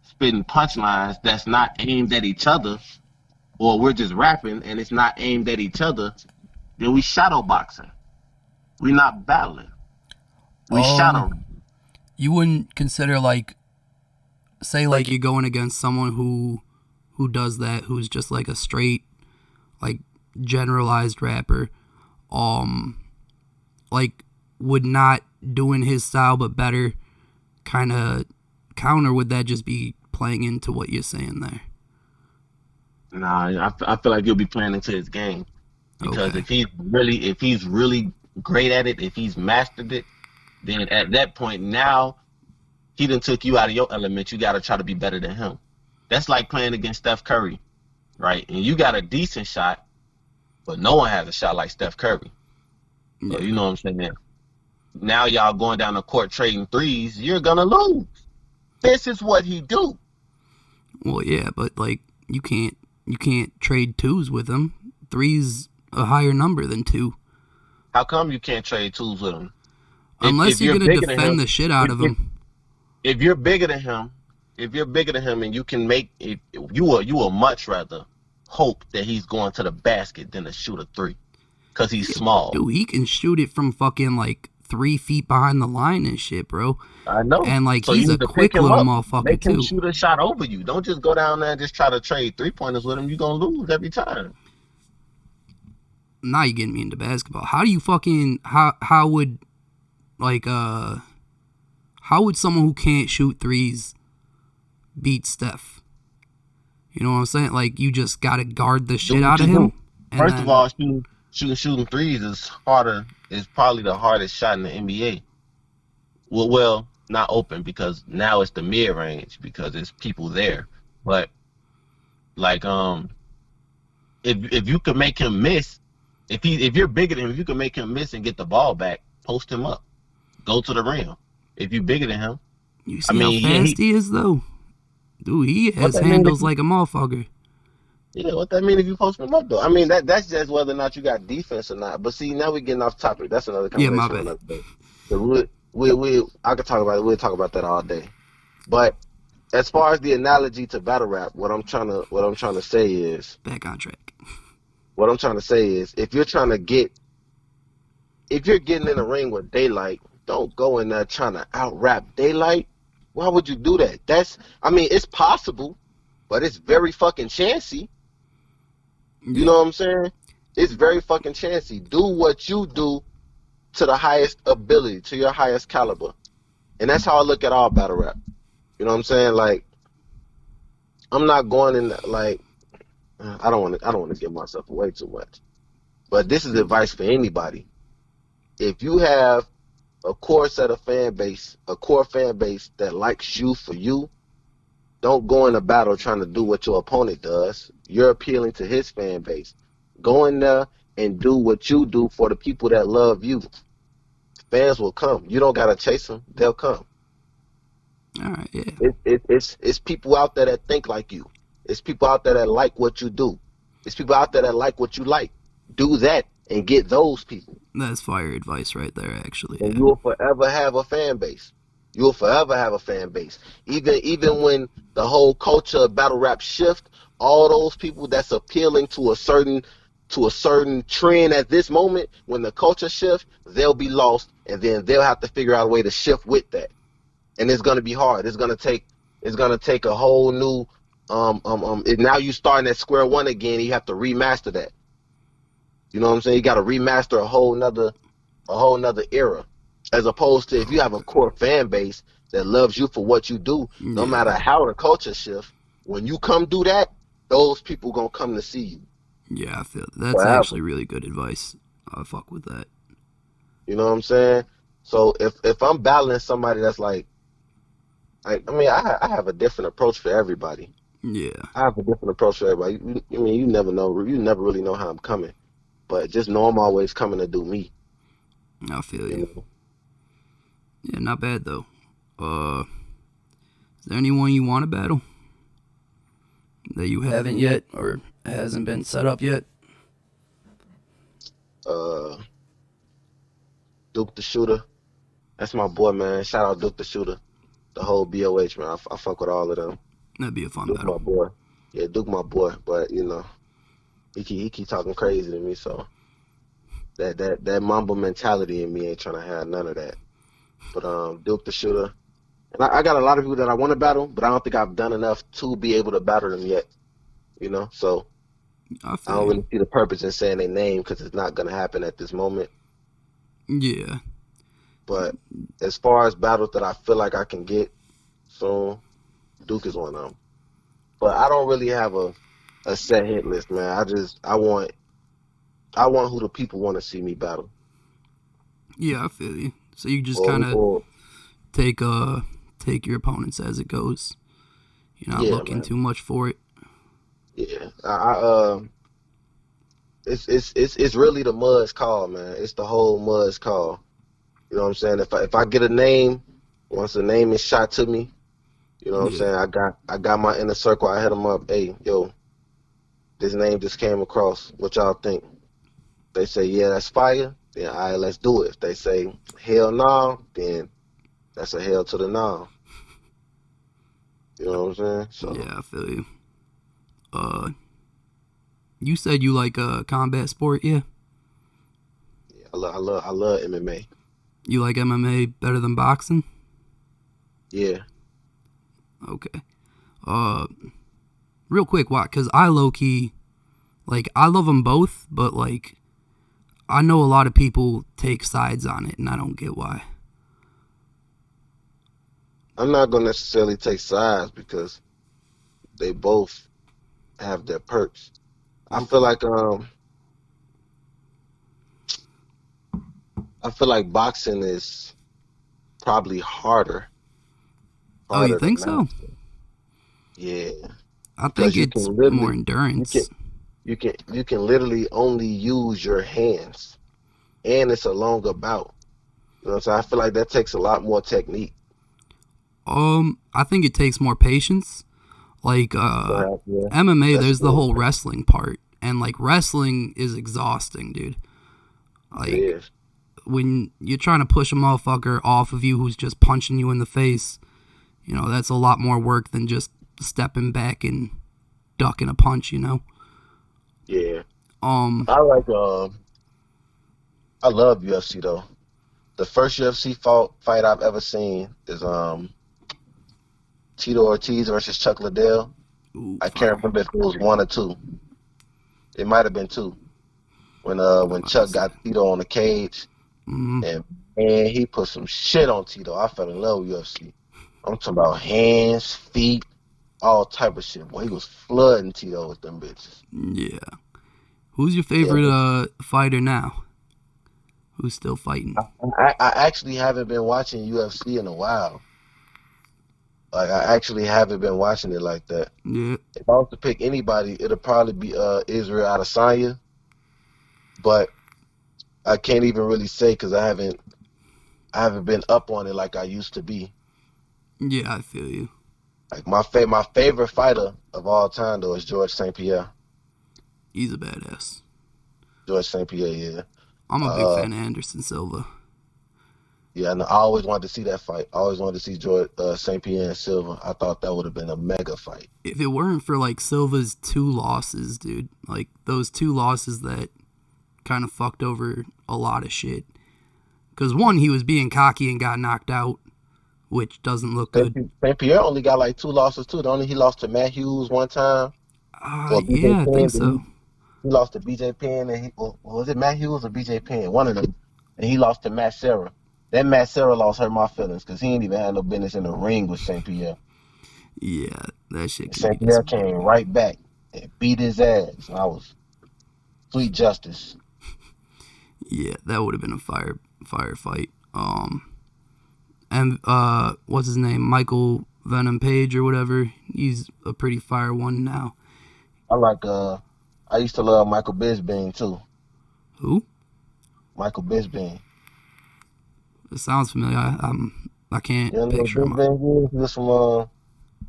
spitting punchlines that's not aimed at each other, or we're just rapping and it's not aimed at each other. Then we shadow boxing. We're not battling. We Um, shadow. you wouldn't consider like, say, like you're going against someone who does that, who's just like a straight, like generalized rapper. Um, like would not doing his style but better kind of counter, would that just be playing into what you're saying there? Nah, I feel like you'll be playing into his game because Okay. if he's really great at it, if he's mastered it, then at that point now he done took you out of your element. You got to try to be better than him. That's like playing against Steph Curry, right? And you got a decent shot, but no one has a shot like Steph Curry. So you Yeah. know what I'm saying? Now y'all going down the court trading threes, you're gonna lose. This is what he do. Well, yeah, but like you can't trade twos with him. Three's a higher number than two. How come you can't trade twos with him? Unless If you're you're gonna bigger than defend him, the shit out if, of if, him. if you're bigger than him, if you're bigger than him and you can make it, you will much rather hope that he's going to the basket than to shoot a three because he's Yeah, small. dude, he can shoot it from fucking like 3 feet behind the line and shit, bro. I know. And like So you he's a need to pick quick him little up, motherfucker make him too. shoot a shot over you. Don't just go down there and just try to trade 3 pointers with him. You're gonna lose every time. Now you getting me into basketball. How do you fucking how would like how would someone who can't shoot threes beat Steph? You know what I'm saying? Like you just gotta guard the Do shit what out you of do. him, and First of then all, shooting threes is harder. Is probably the hardest shot in the NBA. Well, not open because now it's the mid range because there's people there. But like if you can make him miss, if you're bigger than him, if you can make him miss and get the ball back, post him up, go to the rim. If you're bigger than him, You I see how mean, yeah, fast he is, though? Dude, he what has that mean handles like a motherfucker. what that mean if you post him up though? I mean that's just whether or not you got defense or not. But see, now we're getting off topic. That's another Yeah, my conversation bad. another day. So I could talk about it. We'll talk about that all day. But as far as the analogy to battle rap, what I'm trying to say is Back on track. if you're getting in a ring with Daylight, don't go in there trying to out rap Daylight. Why would you do that? It's possible, but it's very fucking chancy. You know what I'm saying? It's very fucking chancy. Do what you do to the highest ability, to your highest caliber. And that's how I look at all battle rap. You know what I'm saying? Like, I'm not going in like I don't want to give myself away too much. But this is advice for anybody. If you have a core fan base that likes you for you, don't go in a battle trying to do what your opponent does. You're appealing to his fan base. Go in there and do what you do for the people that love you. Fans will come. You don't gotta chase them; they'll come. All right, yeah. It's people out there that think like you. It's people out there that like what you do. It's people out there that like what you like. Do that and get those people. That's fire advice right there, actually. And Yeah. you will forever have a fan base. You will forever have a fan base. Even when the whole culture of battle rap shift, all those people that's appealing to a certain trend at this moment, when the culture shifts, they'll be lost, and then they'll have to figure out a way to shift with that. And it's gonna be hard. It's gonna take a whole new now you starting at square one again. You have to remaster that. You know what I'm saying? You got to remaster a whole nother era, as opposed to if you have a core fan base that loves you for what you do, no matter how the culture shifts. When you come do that, those people gonna come to see you. Yeah, I feel that's actually really good advice. I fuck with that. You know what I'm saying? So if I'm battling somebody that's I have a different approach for everybody. Yeah. I have a different approach for everybody. You never know. You never really know how I'm coming. But just know I'm always coming to do me. I feel you. Yeah, not bad though. Is there anyone you want to battle that you haven't yet or hasn't been set up yet? Duke the Shooter. That's my boy, man. Shout out Duke the Shooter. The whole BOH, man. I fuck with all of them. That'd be a fun Duke battle. my boy. Yeah, Duke my boy. But he keep talking crazy to me, so that Mamba mentality in me ain't trying to have none of that. But Duke the Shooter, and I got a lot of people that I want to battle, but I don't think I've done enough to be able to battle them yet. So I don't really see the purpose in saying their name because it's not gonna happen at this moment. Yeah. But as far as battles that I feel like I can get soon, Duke is one of them. But I don't really have a set hit list, man. I want who the people want to see me battle. Yeah, I feel you. So you just kind of take your opponents as it goes. You're not looking too much for it. Yeah, it's really the Mud's call, man. It's the whole Mud's call. You know what I'm saying? If I get a name, once the name is shot to me, you know what I'm saying? I got my inner circle. I hit them up. Hey, yo, this name just came across. What y'all think? They say, yeah, that's fire. Then all right, let's do it. If they say hell no, then that's a hell to the no. You know what I'm saying? So yeah, I feel you. You said you like combat sport, yeah? Yeah, I love MMA. You like MMA better than boxing? Yeah. Okay. Real quick, why? Because I low-key, I love them both, but, I know a lot of people take sides on it, and I don't get why. I'm not going to necessarily take sides because they both have their perks. I feel like boxing is probably harder. Oh, you think so? Yeah. I think it's more endurance. you can literally only use your hands, and it's a longer bout. You know what I'm saying? I feel like that takes a lot more technique. I think it takes more patience. Like Yeah, MMA, that's there's the true. whole wrestling part, and like wrestling is exhausting, dude. It Like is. when you're trying to push a motherfucker off of you who's just punching you in the face, that's a lot more work than just stepping back and ducking a punch. Yeah. Um, I like I love UFC though. The first UFC fight I've ever seen is Tito Ortiz versus Chuck Liddell. ooh, I can't fire. remember if it was one or two. It might have been two. When Let me Chuck see. got Tito on the cage and he put some shit on Tito. I fell in love with UFC. I'm talking about hands, feet, all type of shit. Boy, he was flooding Tito with them bitches. Yeah. Who's your Yeah, favorite fighter now? Who's still fighting? I actually haven't been watching UFC in a while. Like I actually haven't been watching it like that. Yeah. If I was to pick anybody, it'll probably be Israel Adesanya, but I can't even really say because I haven't been up on it like I used to be. Yeah, I feel you. Like my favorite fighter of all time though is George St. Pierre. He's a badass. George St. Pierre, yeah. I'm a big Uh, fan of Anderson Silva. yeah, and I always wanted to see that fight. I always wanted to see George St. Pierre and Silva. I thought that would have been a mega fight. If it weren't for like Silva's 2 losses, dude, like those 2 losses that kind of fucked over a lot of shit. Because one, he was being cocky and got knocked out, which doesn't look good. St. Pierre only got like 2 losses too. The only he lost to Matt Hughes one time, or BJ Yeah, I think Penn. so. He lost to BJ Penn, and or was it Matt Hughes or BJ Penn? One of them, and he lost to Matt Serra. That Matt Serra loss hurt my feelings because he ain't even had no business in the ring with St. Pierre. Yeah, that shit can be St. Pierre disappointing. came right back and beat his ass. And I was sweet justice. Yeah, that would have been a fire fight. And what's his name? Michael Venom Page or whatever. He's a pretty fire one now. I used to love Michael Bisping too. Who? Michael Bisping. It sounds familiar. I can't You know what picture him. Bisping is?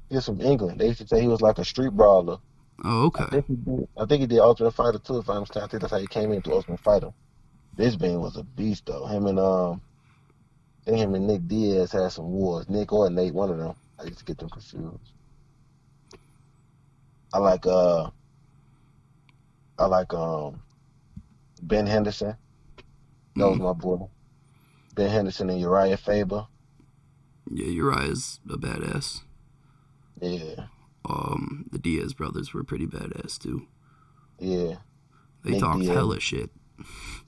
He was from England. They used to say he was like a street brawler. Oh, I okay. think he did Ultimate Fighter too, if I'm mistaken. I think that's how he came into Ultimate Fighter. Bisping was a beast though. I think him and Nick Diaz had some wars. Nick or Nate, one of them. I used to get them confused. I like Ben Henderson. That was my boy. Ben Henderson and Uriah Faber. Yeah, Uriah's a badass. Yeah, The Diaz brothers were pretty badass too. yeah. They Nick talked Diaz. hella shit.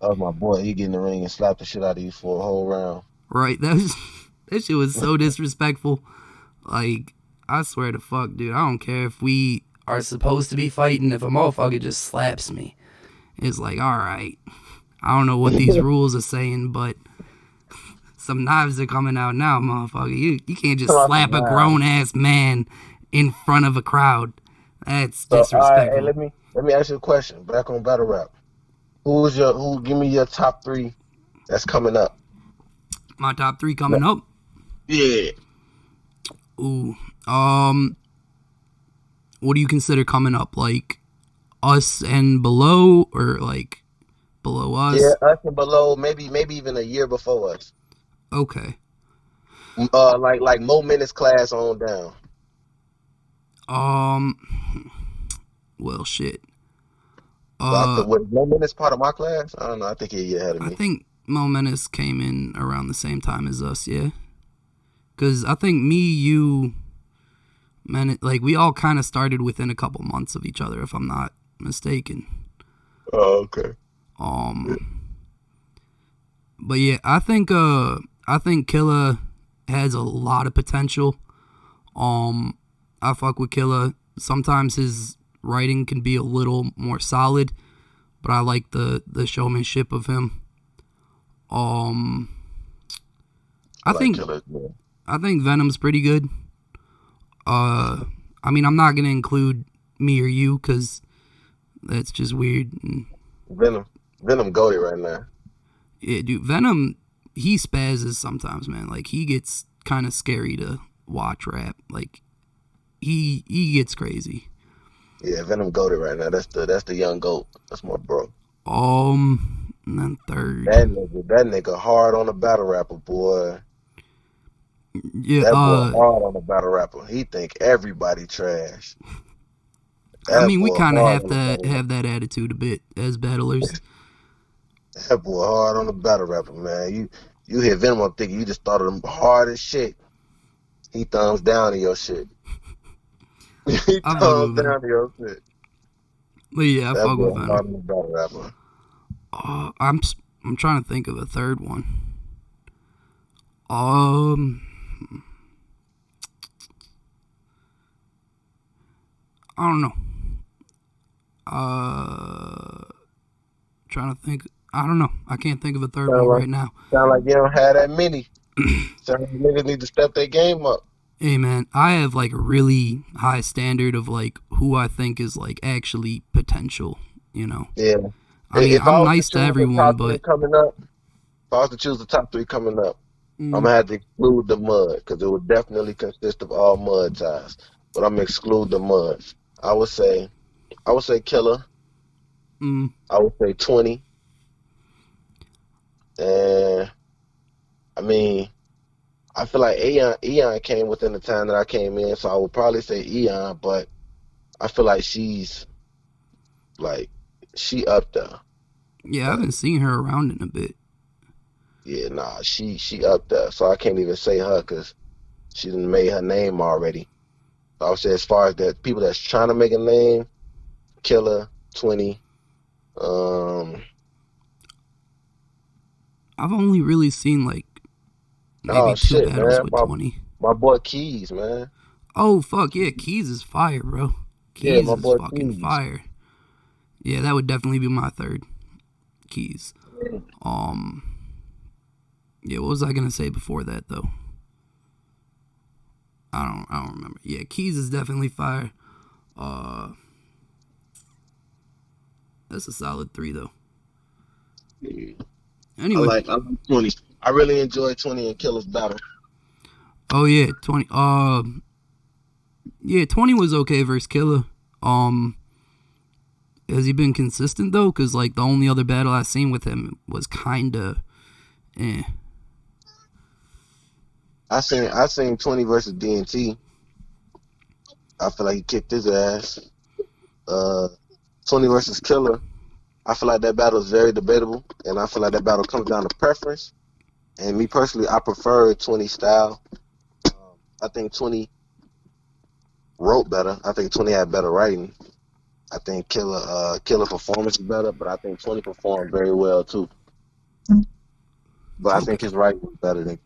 That was my boy. He get in the ring and slap the shit out of you for a whole round. Right? That shit was so disrespectful. Like, I swear to fuck, dude. I don't care if we are supposed to be fighting. If a motherfucker just slaps me, it's like, all right. I don't know what these rules are saying, but some knives are coming out now, motherfucker. You can't just slap a grown ass man in front of a crowd. That's So, all right, disrespectful. hey, let me ask you a question. Back on battle rap. Give me your top 3 that's coming up. My top 3 coming up. Yeah. Ooh. What do you consider coming up? Like us and below, or like below us? Yeah, us and below, maybe even a year before us. Okay. Like Mo Minutes class on down. Well, shit. Was Mo Minutes part of my class? I don't know. I think he's a year ahead of I me. think Mo Menace came in around the same time as us, yeah. Because I think me, you, like we all kind of started within a couple months of each other, if I'm not mistaken. Oh, okay. But yeah, I think Killa has a lot of potential. I fuck with Killa. Sometimes his writing can be a little more solid, but I like the showmanship of him. I think Killer, yeah. I think Venom's pretty good. I mean, I'm not gonna include me or you because That's just weird. Venom goated right now. Yeah, dude, Venom, he spazzes sometimes, man. Like, he gets kind of scary to watch rap. Like, he gets crazy. Yeah, Venom goated right now. That's the young goat. That's my bro. And then third. That nigga hard on the battle rapper, boy. Yeah, That boy hard on the battle rapper. He think everybody trash. I mean, we kind of have to have that attitude a bit as battlers. That boy hard on the battle rapper, man. You hear Venom, I'm thinking you just thought of him hard as shit. He thumbs down to your shit. He thumbs down to your shit. But yeah, I fuck with Venom. Hard on the battle rapper. I'm trying to think of a third one. I don't know. Trying to think. I don't know. I can't think of a third one right now. Sound like you don't have that many. Sound like niggas need to step their game up. Hey man, I have like a really high standard of like who I think is like actually potential. You know. Yeah. I mean, I'm nice to everyone, but coming up, if I was to choose the top 3 coming up, I'm gonna have to exclude the mud because it would definitely consist of all mud ties. But I'm gonna exclude the mud. I would say Killer. I would say 20. And I mean, I feel like Eon came within the time that I came in, so I would probably say Eon, but I feel like she up there. Yeah, I haven't seen her around in a bit. Yeah, nah, she up there, so I can't even say her because she done made her name already. So I would say as far as the people that's trying to make a name, Killer, 20. I've only really seen like maybe 2 battles with 20. My boy Keys, man. Oh fuck yeah, Keys is fire, bro. Keys is fucking Keys. Fire. Yeah, that would definitely be my third. Keys. Yeah, what was I gonna say before that though? I don't remember. Yeah, Keys is definitely fire. That's a solid 3 though. Yeah. Anyway, I like 20. I really enjoy 20 and Killer's battle. Oh yeah, 20. Yeah, 20 was okay versus Killer. Has he been consistent though? Cause like the only other battle I seen with him was kinda, I seen 20 versus DNT. I feel like he kicked his ass. 20 versus Killer. I feel like that battle is very debatable, and I feel like that battle comes down to preference. And me personally, I prefer 20 style. I think 20 wrote better. I think 20 had better writing. I think Killer performance is better, but I think 20 performed very well too. But I think his writing was better than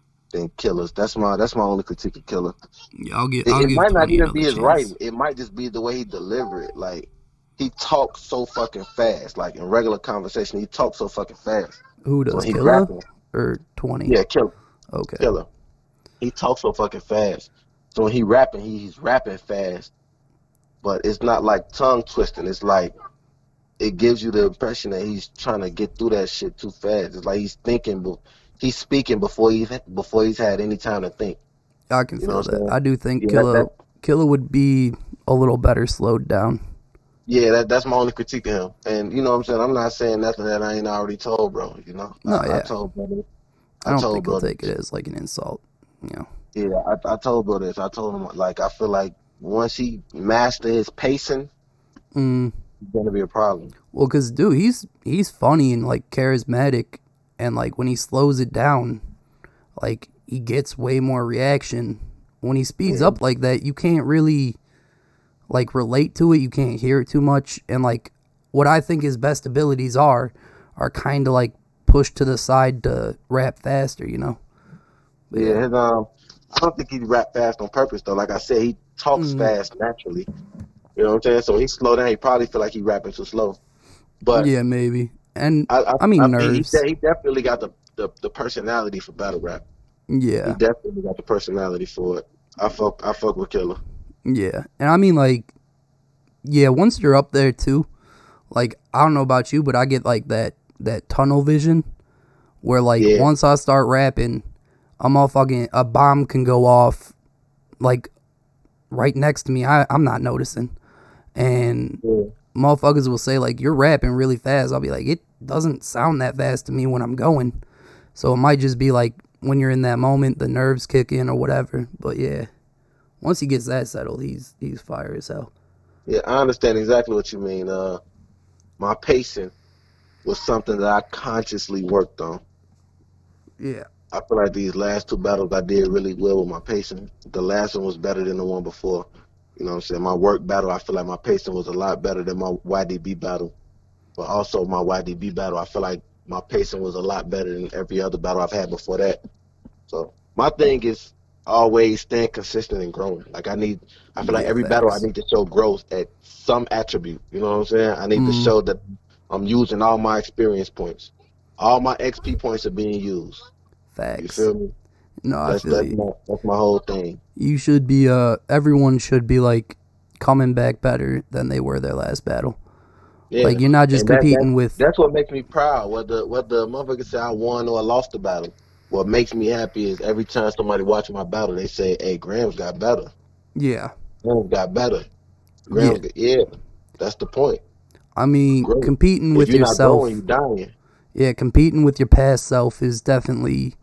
Killer's. That's my only critique of Killer. Yeah, I'll give it might not even be his chance. writing. It might just be the way he deliver it. Like he talks so fucking fast. Like in regular conversation, he talks so fucking fast. Who does, Killer or 20? Yeah, Killer. Okay. Killer. He talks so fucking fast. So when he's rapping fast. But it's not like tongue twisting. It's like it gives you the impression that he's trying to get through that shit too fast. It's like he's speaking before he's had any time to think. I can feel that. I do think Killer would be a little better slowed down. Yeah, that's my only critique of him. And you know what I'm saying? I'm not saying nothing that I ain't already told, bro. You know? I told brother. I don't think he'll take it as like an insult. You know? Yeah, I told bro this. I told him like I feel like once he master his pacing, it's gonna be a problem. Well, cause dude, he's funny and like charismatic, and like when he slows it down, like he gets way more reaction. When he speeds up like that, you can't really like relate to it. You can't hear it too much, and like what I think his best abilities are kind of like pushed to the side to rap faster. You know? But yeah, I don't think he rap fast on purpose though. Like I said, he talks fast naturally. You know what I'm saying? So when he slow down, he probably feel like he rapping too slow. But yeah, maybe. And I mean nerves. He definitely got the personality for battle rap. Yeah, he definitely got the personality for it. I fuck with Killer. Yeah, and I mean like, yeah, once you're up there too, Like, I don't know about you, but I get like that tunnel vision where like Yeah. once I start rapping, a bomb can go off like right next to me. I'm not noticing. And Yeah. motherfuckers will say like, you're rapping really fast. I'll be like, it doesn't sound that fast to me when I'm going. So it might just be like when you're in that moment, the nerves kick in or whatever. But yeah, once he gets that settled, he's fire as hell. Yeah, I understand exactly what you mean. My pacing was something that I consciously worked on. Yeah. I feel like these last two battles I did really well with my pacing. The last one was better than the one before. You know what I'm saying? My work battle, I feel like my pacing was a lot better than my YDB battle. But also my YDB battle, I feel like my pacing was a lot better than every other battle I've had before that. So my thing is always staying consistent and growing. I feel like Yeah, every battle I facts. need to show growth at some attribute. You know what I'm saying? I need to show that I'm using all my experience points. All my XP points are being used. You Facts. feel me? No, I That's feel that's you. my that's my whole thing. You should be everyone should be like coming back better than they were their last battle. Yeah, Like you're not just and that that competing with that's what makes me proud. Whether motherfucker say I won or I lost the battle, what makes me happy is every time somebody watching my battle, they say, "Hey, Gramz got better. yeah. Gramz got better. Yeah. Yeah." That's the point. I mean, Growth. competing If with you're not growing, yourself, you're dying. yeah, competing with your past self is definitely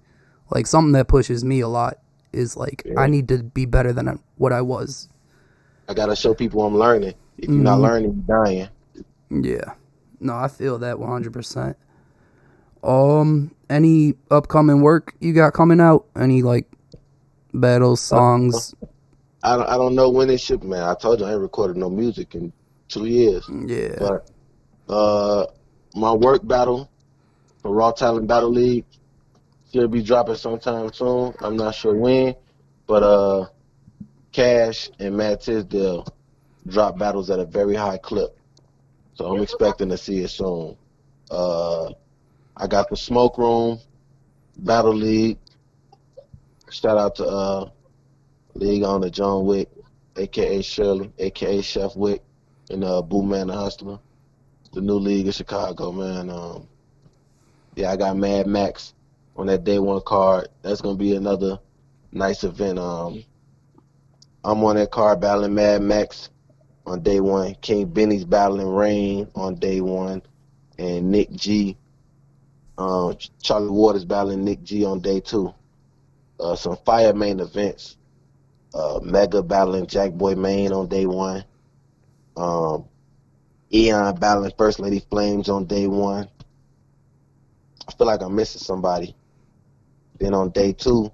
like something that pushes me a lot. Is like I Yeah. need to be better than what I was. I gotta show people I'm learning. If you're not Hmm. learning, you're dying. Yeah. No, I feel that 100%. Any upcoming work you got coming out? Any like battles, Uh, songs? I don't know when it should, man. I told you I ain't recorded no music in 2 years. Yeah. But uh, my work battle for Raw Talent Battle League should be dropping sometime soon. I'm not sure when, but Cash and Matt Tisdale drop battles at a very high clip, so I'm expecting to see it soon. Uh, I got the Smoke Room Battle League. Shout out to League owner John Wick, aka Shirley, aka Chef Wick, and Boo Man the Hustler. The new league in Chicago, man. Yeah, I got Mad Max on that day one card. That's gonna be another nice event. I'm on that card battling Mad Max on day one. King Benny's battling Rain on day one, and Nick G. Charlie Waters battling Nick G on day two. Some fire main events. Mega battling Jack Boy Main on day one. Um, Eon battling First Lady Flames on day one. I feel like I'm missing somebody. Then on day two,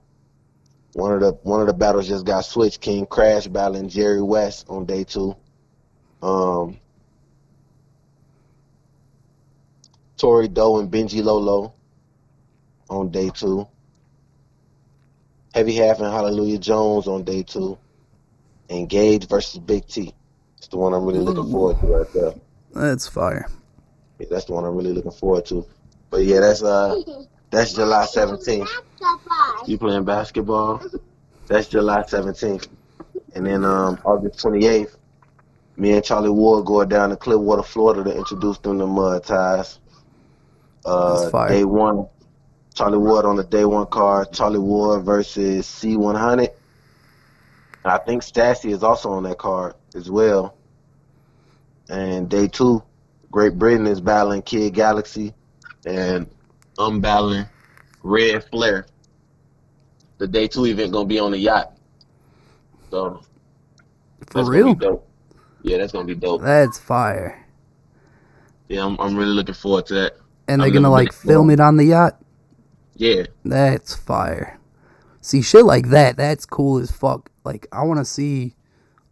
one of the battles just got switched. King Crash battling Jerry West on day two. Um, Tory Doe and Benji Lolo on day two. Heavy Half and Hallelujah Jones on day two. And Gage versus Big T. That's the one I'm really looking Ooh, forward to right there. that's fire. Yeah, that's the one I'm really looking forward to. But yeah, that's July 17th. You playing basketball? That's July 17th. And then Yeah, August 28th, me and Charlie Ward going down to Clearwater, Florida to introduce them to Mud Ties. that's fire. Day one, Charlie Ward on the day one card. Charlie Ward versus C100. I think Stassi is also on that card as well. And day two, Great Britain is battling Kid Galaxy, and I'm battling Red Flare. The day two event gonna be on the yacht, so For that's gonna be real? dope. Yeah, that's gonna be dope. That's fire. Yeah, I'm really looking forward to that. And they're I've gonna never been like to film Florida. it on the yacht? Yeah, That's fire. See, shit like that, that's cool as fuck. Like, I wanna see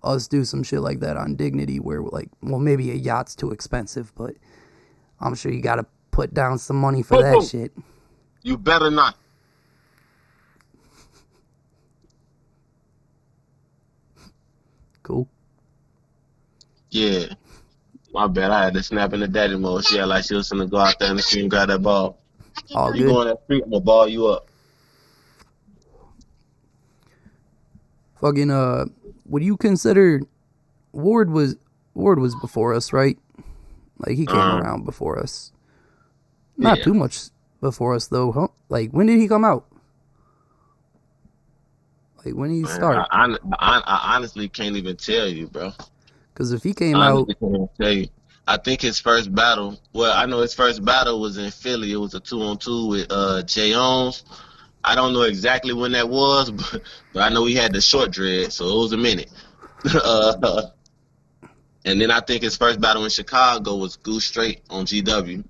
us do some shit like that on Dignity where, like, well, maybe a yacht's too expensive, but I'm sure you gotta put down some money for boom, that boom. shit. You better not. Cool. Yeah, my bad. I had to snap in the daddy mode. She had like she was gonna go out there in the street and grab that ball. All You good. go in that street, I'm gonna ball you up. Fucking, would you consider Ward was before us, right? Like, he came around before us. Not Yeah. too much before us, though. Huh? Like, when did he come out? Like, when did he Man, start? I honestly can't even tell you, bro. Because if he came I out, honestly can't even tell you. I think his first battle. Well, I know his first battle was in Philly. It was a 2-on-2 with Jay Owens. I don't know exactly when that was, but I know he had the short dread, so it was a minute. uh, and then I think his first battle in Chicago was Goose Straight on GW.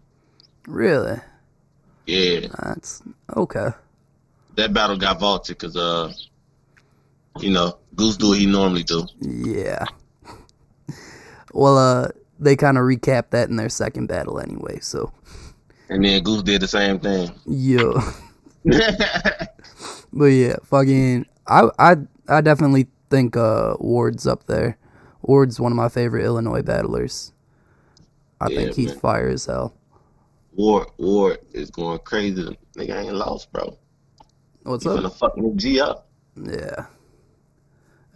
really? Yeah, That's okay. that battle got vaulted because Goose do what he normally do. Yeah. Well, they kind of recapped that in their second battle anyway, so. And then Goose did the same thing. Yeah. But yeah, fucking, I definitely think Ward's up there. Ward's one of my favorite Illinois battlers. I Yeah, think he's man. fire as hell. Ward is going crazy. Nigga ain't lost, bro. What's He up? finna fuck his G up. Yeah.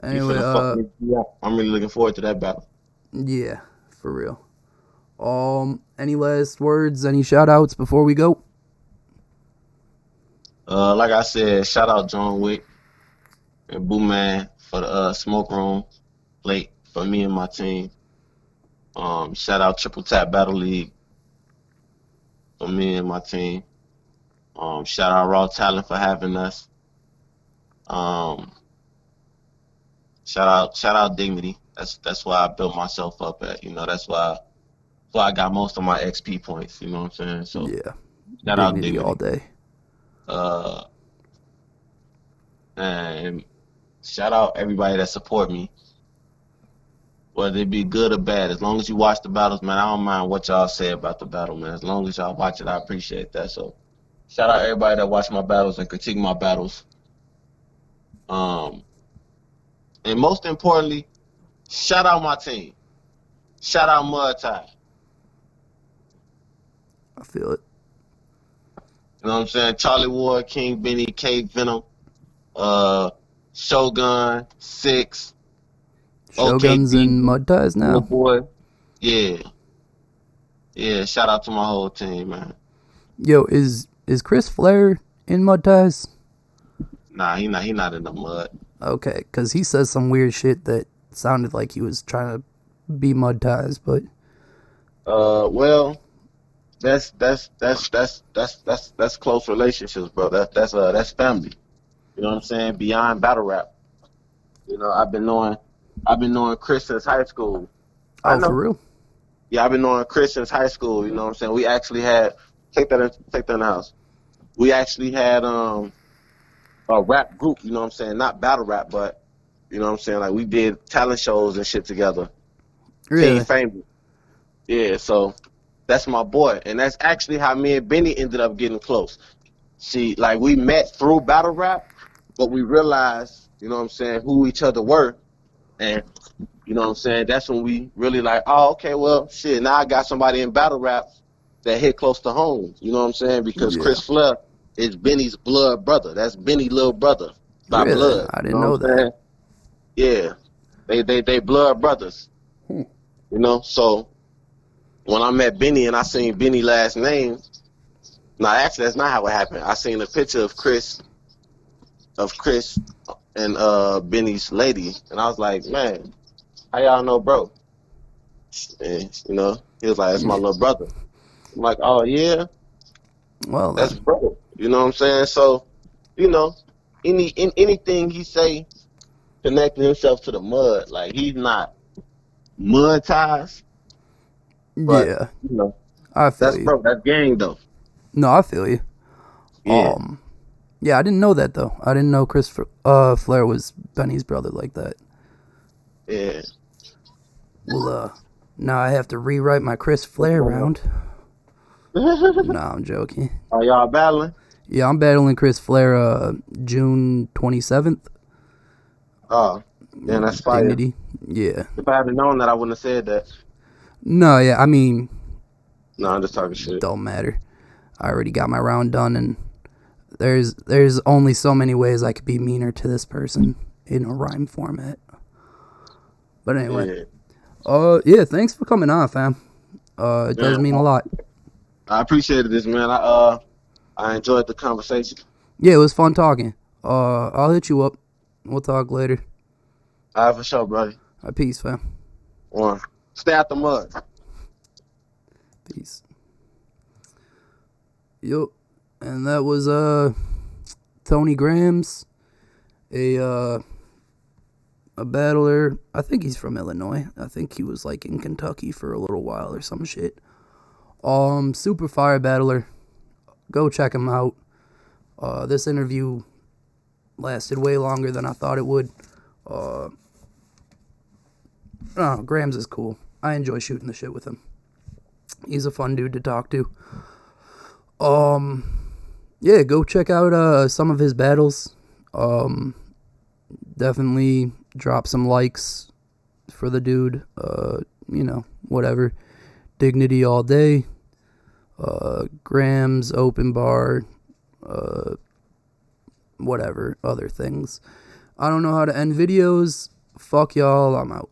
He Anyway, finna fuck his G up. I'm really looking forward to that battle. yeah, for real. Any last words? Any shout outs before we go? Like I said, shout out John Wick and Boo Man for the smoke room plate for me and my team. Shout out Triple Tap Battle League for me and my team. Shout out Raw Talent for having us. Um, shout out Dignity. That's why I built myself up at. That's why I got most of my XP points. You know what I'm saying? So Yeah. shout out Dignity all Dignity. day. Uh, and shout out everybody that support me, whether it be good or bad. As long as you watch the battles, man, I don't mind what y'all say about the battle, man. As long as y'all watch it, I appreciate that. So shout out everybody that watch my battles and critique my battles. And most importantly, shout out my team. Shout out Mud Tie. I feel it. You know what I'm saying? Charlie Ward, King Benny, K Venom, Shogun, Six, Shogun's OKB, in mud ties Little now. Boy. Yeah. Yeah, shout out to my whole team, man. Yo, is Chris Flair in mud ties? Nah, he not in the mud. Okay, because he says some weird shit that sounded like he was trying to be mud ties, but Well, that's close relationships, bro. That's family. You know what I'm saying? Beyond battle rap. I've been knowing Chris since high school. I oh, for know. real? Yeah, I've been knowing Chris since high school. You know what I'm saying? We actually had take that in the house. We actually had a rap group. You know what I'm saying? Not battle rap, but you know what I'm saying? Like we did talent shows and shit together. Team Really? Famous. Yeah, so that's my boy, and that's actually how me and Benny ended up getting close. See, like we met through battle rap, but we realized, you know what I'm saying, who each other were, and you know what I'm saying. That's when we really like, oh, okay, well, shit. Now I got somebody in battle rap that hit close to home. You know what I'm saying? Because Yeah. Chris Flair is Benny's blood brother. That's Benny's little brother by Really? blood. I You didn't know know what I'm that. saying? Yeah, they blood brothers. Hmm. You know, so when I met Benny and I seen Benny last name, no, actually that's not how it happened. I seen a picture of Chris and Benny's lady, and I was like, man, how y'all know, bro? And he was like, that's my Yeah. little brother. I'm like, oh yeah, Well that's then. bro. You know what I'm saying? So, you know, anything he say connecting himself to the mud, like he's not mud ties, but Yeah. you know, I feel that's you. bro, that's gang though. No, I feel you. Yeah. Yeah, I didn't know that though. I didn't know Chris Flair was Benny's brother like that. Yeah. Well, now I have to rewrite my Chris Flair round. No, I'm joking. Are y'all battling? Yeah, I'm battling Chris Flair June 27th. Oh, yeah, that's fire. Dignity. Yeah. If I hadn't known that, I wouldn't have said that. No, yeah, I mean, No, I'm just talking shit. don't matter. I already got my round done, and there's only so many ways I could be meaner to this person in a rhyme format. But anyway, Yeah. yeah, thanks for coming on, fam. It does mean a lot. I appreciated this, man. I enjoyed the conversation. Yeah, it was fun talking. I'll hit you up. We'll talk later. All right, for sure, buddy. Peace, fam. One. Stay out the mud. Peace. Yup. And that was Tony Gramz, a battler. I think he's from Illinois. I think he was like in Kentucky for a little while or some shit. Super fire battler. Go check him out. This interview lasted way longer than I thought it would. Gramz is cool. I enjoy shooting the shit with him. He's a fun dude to talk to. Yeah, go check out some of his battles. Definitely drop some likes for the dude. Whatever. Dignity all day. Gramz, open bar, whatever, other things. I don't know how to end videos. Fuck y'all, I'm out.